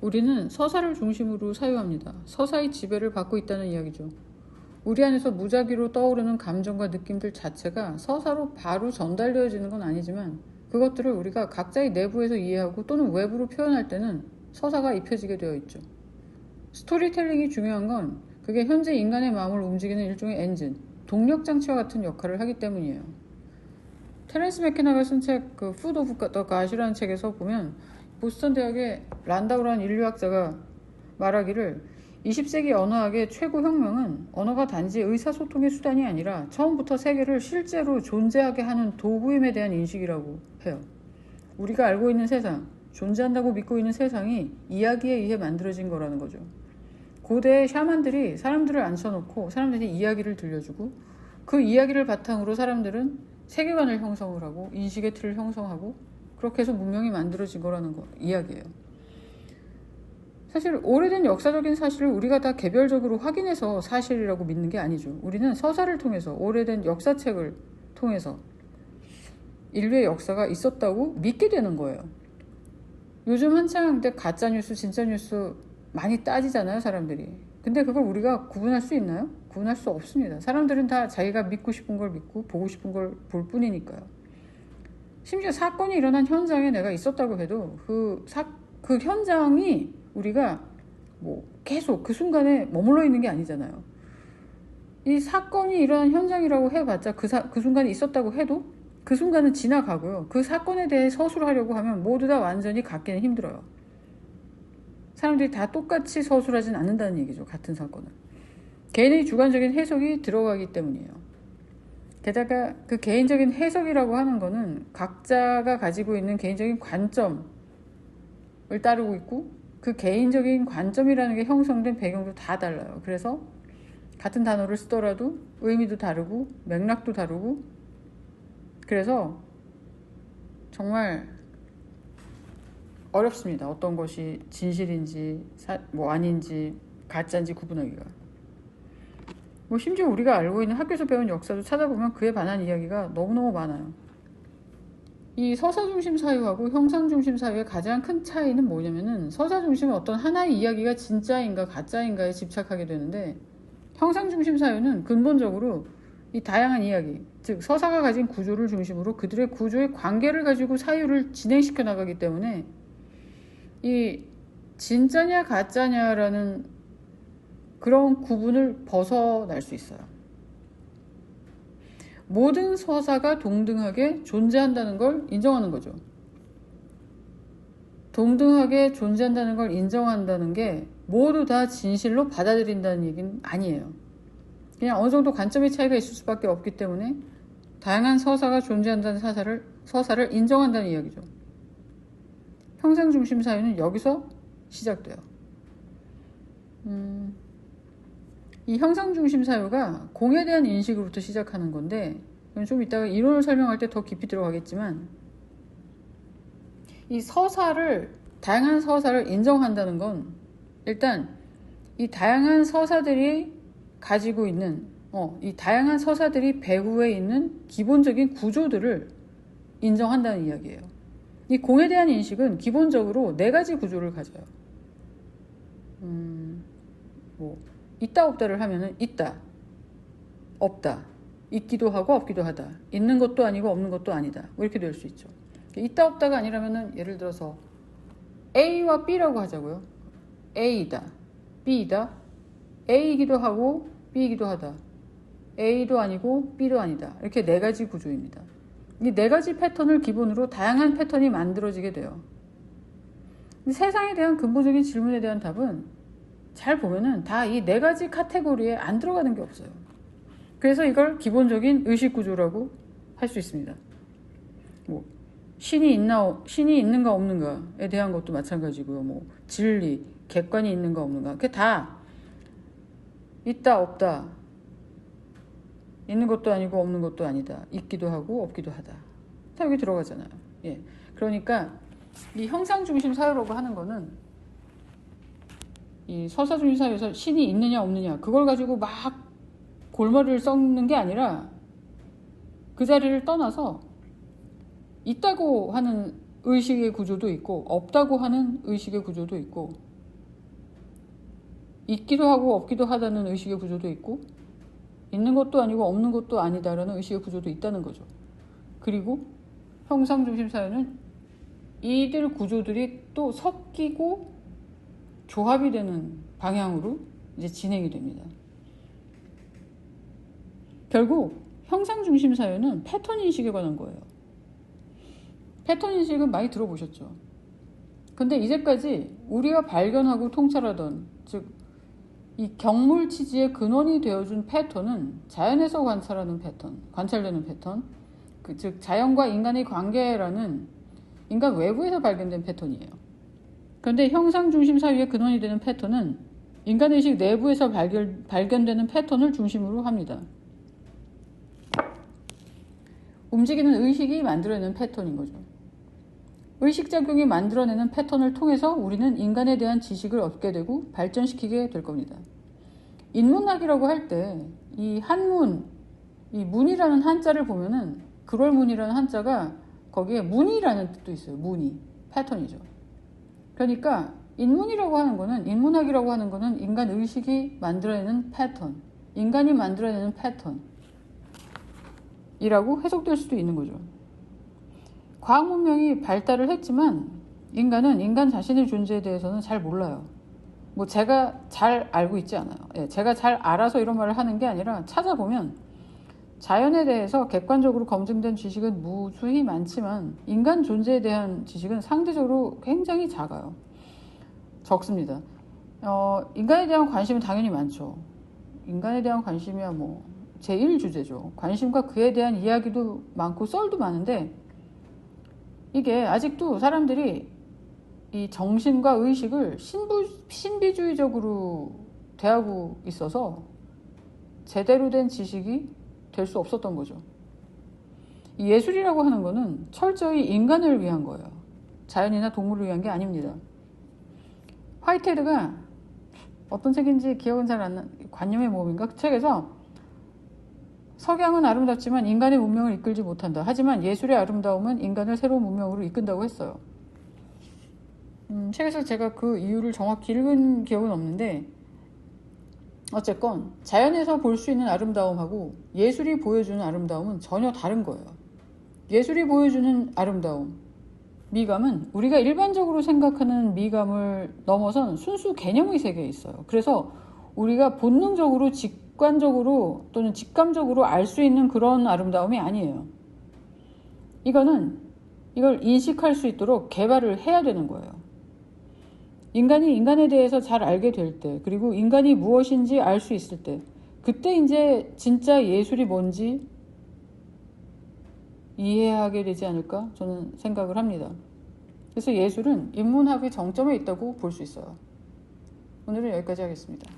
우리는 서사를 중심으로 사유합니다. 서사의 지배를 받고 있다는 이야기죠. 우리 안에서 무작위로 떠오르는 감정과 느낌들 자체가 서사로 바로 전달되어지는 건 아니지만 그것들을 우리가 각자의 내부에서 이해하고 또는 외부로 표현할 때는 서사가 입혀지게 되어 있죠. 스토리텔링이 중요한 건 그게 현재 인간의 마음을 움직이는 일종의 엔진, 동력장치와 같은 역할을 하기 때문이에요. 테렌스 맥케나가 쓴 책 그 푸드 오브 더 갓이라는 책에서 보면 보스턴 대학의 란다우라는 인류학자가 말하기를 20세기 언어학의 최고 혁명은 언어가 단지 의사소통의 수단이 아니라 처음부터 세계를 실제로 존재하게 하는 도구임에 대한 인식이라고 해요. 우리가 알고 있는 세상, 존재한다고 믿고 있는 세상이 이야기에 의해 만들어진 거라는 거죠. 고대의 샤만들이 사람들을 앉혀놓고 사람들이 이야기를 들려주고 그 이야기를 바탕으로 사람들은 세계관을 형성을 하고 인식의 틀을 형성하고 그렇게 해서 문명이 만들어진 거라는 이야기예요. 사실 오래된 역사적인 사실을 우리가 다 개별적으로 확인해서 사실이라고 믿는 게 아니죠. 우리는 서사를 통해서 오래된 역사책을 통해서 인류의 역사가 있었다고 믿게 되는 거예요. 요즘 한창 가짜뉴스, 진짜뉴스 많이 따지잖아요, 사람들이. 근데 그걸 우리가 구분할 수 있나요? 구분할 수 없습니다. 사람들은 다 자기가 믿고 싶은 걸 믿고 보고 싶은 걸 볼 뿐이니까요. 심지어 사건이 일어난 현장에 내가 있었다고 해도 그 현장이 우리가 계속 그 순간에 머물러 있는 게 아니잖아요. 이 사건이 일어난 현장이라고 해봤자 그 순간에 있었다고 해도 그 순간은 지나가고요. 그 사건에 대해 서술하려고 하면 모두 다 완전히 갖기는 힘들어요. 사람들이 다 똑같이 서술하진 않는다는 얘기죠. 같은 사건을. 개인의 주관적인 해석이 들어가기 때문이에요. 게다가 그 개인적인 해석이라고 하는 거는 각자가 가지고 있는 개인적인 관점을 따르고 있고 그 개인적인 관점이라는 게 형성된 배경도 다 달라요. 그래서 같은 단어를 쓰더라도 의미도 다르고 맥락도 다르고 그래서 정말 어렵습니다. 어떤 것이 진실인지 아닌지 가짜인지 구분하기가. 심지어 우리가 알고 있는 학교에서 배운 역사도 찾아보면 그에 반한 이야기가 너무너무 많아요. 이 서사 중심 사유하고 형상 중심 사유의 가장 큰 차이는 뭐냐면은 서사 중심은 어떤 하나의 이야기가 진짜인가 가짜인가에 집착하게 되는데 형상 중심 사유는 근본적으로 이 다양한 이야기, 즉 서사가 가진 구조를 중심으로 그들의 구조의 관계를 가지고 사유를 진행시켜 나가기 때문에 이 진짜냐 가짜냐라는 그런 구분을 벗어날 수 있어요. 모든 서사가 동등하게 존재한다는 걸 인정하는 거죠. 동등하게 존재한다는 걸 인정한다는 게 모두 다 진실로 받아들인다는 얘기는 아니에요. 그냥 어느 정도 관점의 차이가 있을 수밖에 없기 때문에 다양한 서사가 존재한다는 서사를 인정한다는 이야기죠. 형상 중심 사유는 여기서 시작돼요. 이 형상 중심 사유가 공에 대한 인식으로부터 시작하는 건데 좀 이따가 이론을 설명할 때 더 깊이 들어가겠지만 이 다양한 서사를 인정한다는 건 일단 이 다양한 서사들이 가지고 있는 이 다양한 서사들이 배후에 있는 기본적인 구조들을 인정한다는 이야기예요. 이 공에 대한 인식은 기본적으로 4가지 구조를 가져요. 있다 없다를 하면은 있다, 없다, 있기도 하고 없기도 하다, 있는 것도 아니고 없는 것도 아니다, 이렇게 될 수 있죠. 있다 없다가 아니라면은 예를 들어서 A와 B라고 하자고요. A이다, B이다, A이기도 하고 B이기도 하다, A도 아니고 B도 아니다, 이렇게 4가지 구조입니다. 이 4가지 패턴을 기본으로 다양한 패턴이 만들어지게 돼요. 세상에 대한 근본적인 질문에 대한 답은 잘 보면은 다 이 4가지 카테고리에 안 들어가는 게 없어요. 그래서 이걸 기본적인 의식구조라고 할 수 있습니다. 신이 있는가 없는가에 대한 것도 마찬가지고요. 진리, 객관이 있는가 없는가. 그게 다 있다 없다, 있는 것도 아니고 없는 것도 아니다, 있기도 하고 없기도 하다. 다 여기 들어가잖아요. 예. 그러니까 이 형상 중심 사유라고 하는 거는 이 서사 중심 사유에서 신이 있느냐 없느냐 그걸 가지고 막 골머리를 썩는 게 아니라 그 자리를 떠나서 있다고 하는 의식의 구조도 있고 없다고 하는 의식의 구조도 있고 있기도 하고 없기도 하다는 의식의 구조도 있고, 있는 것도 아니고 없는 것도 아니다라는 의식의 구조도 있다는 거죠. 그리고 형상중심 사회는 이들 구조들이 또 섞이고 조합이 되는 방향으로 이제 진행이 됩니다. 결국 형상중심 사회는 패턴 인식에 관한 거예요. 패턴 인식은 많이 들어보셨죠. 근데 이제까지 우리가 발견하고 통찰하던, 즉 이 경물치지의 근원이 되어준 패턴은 자연에서 관찰하는 패턴, 관찰되는 패턴, 즉 자연과 인간의 관계라는 인간 외부에서 발견된 패턴이에요. 그런데 형상중심 사회의 근원이 되는 패턴은 인간의식 내부에서 발견되는 패턴을 중심으로 합니다. 움직이는 의식이 만들어내는 패턴인 거죠. 의식작용이 만들어내는 패턴을 통해서 우리는 인간에 대한 지식을 얻게 되고 발전시키게 될 겁니다. 인문학이라고 할 때 이 한문, 이 문이라는 한자를 보면은 그럴문이라는 한자가 거기에 문이라는 뜻도 있어요. 문이, 패턴이죠. 그러니까 인문이라고 하는 거는, 인문학이라고 하는 거는 인간 의식이 만들어내는 패턴, 인간이 만들어내는 패턴이라고 해석될 수도 있는 거죠. 과학 문명이 발달을 했지만 인간은 인간 자신의 존재에 대해서는 잘 몰라요. 뭐 제가 잘 알고 있지 않아요. 제가 잘 알아서 이런 말을 하는 게 아니라 찾아보면 자연에 대해서 객관적으로 검증된 지식은 무수히 많지만 인간 존재에 대한 지식은 상대적으로 굉장히 작아요. 적습니다. 인간에 대한 관심은 당연히 많죠. 인간에 대한 관심이야 뭐 제1주제죠. 관심과 그에 대한 이야기도 많고 썰도 많은데, 이게 아직도 사람들이 이 정신과 의식을 신비주의적으로 대하고 있어서 제대로 된 지식이 될 수 없었던 거죠. 이 예술이라고 하는 거는 철저히 인간을 위한 거예요. 자연이나 동물을 위한 게 아닙니다. 화이트헤드가 어떤 책인지 기억은 잘 안 나, 관념의 모험인가? 그 책에서 석양은 아름답지만 인간의 문명을 이끌지 못한다. 하지만 예술의 아름다움은 인간을 새로운 문명으로 이끈다고 했어요. 책에서 제가 그 이유를 정확히 읽은 기억은 없는데, 어쨌건 자연에서 볼 수 있는 아름다움하고 예술이 보여주는 아름다움은 전혀 다른 거예요. 예술이 보여주는 아름다움, 미감은 우리가 일반적으로 생각하는 미감을 넘어선 순수 개념의 세계에 있어요. 그래서 우리가 본능적으로, 직관적으로 또는 직감적으로 알 수 있는 그런 아름다움이 아니에요. 이걸 인식할 수 있도록 개발을 해야 되는 거예요. 인간이 인간에 대해서 잘 알게 될 때, 그리고 인간이 무엇인지 알 수 있을 때, 그때 이제 진짜 예술이 뭔지 이해하게 되지 않을까 저는 생각을 합니다. 그래서 예술은 인문학의 정점에 있다고 볼 수 있어요. 오늘은 여기까지 하겠습니다.